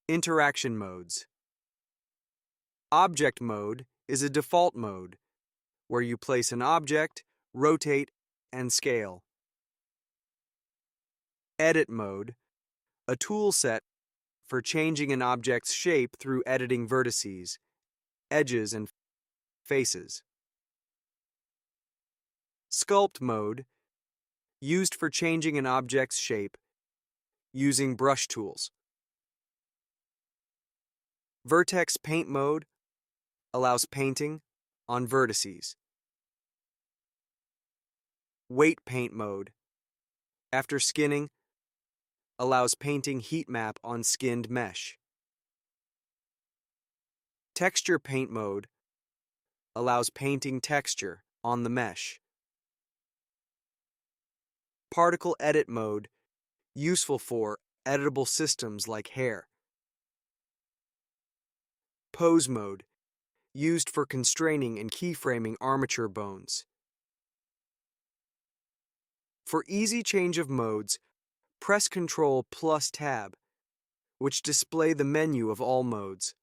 Interaction modes. Object mode is a default mode where you place an object, rotate, and scale. Edit mode, a tool set for changing an object's shape through editing vertices, edges, and faces. Sculpt mode, used for changing an object's shape using brush tools. Vertex paint mode allows painting on vertices. Weight paint mode, after skinning, allows painting heat map on skinned mesh. Texture paint mode allows painting texture on the mesh. Particle edit mode, useful for editable systems like hair. Pose mode, used for constraining and keyframing armature bones. For easy change of modes, press Ctrl plus Tab, which display the menu of all modes.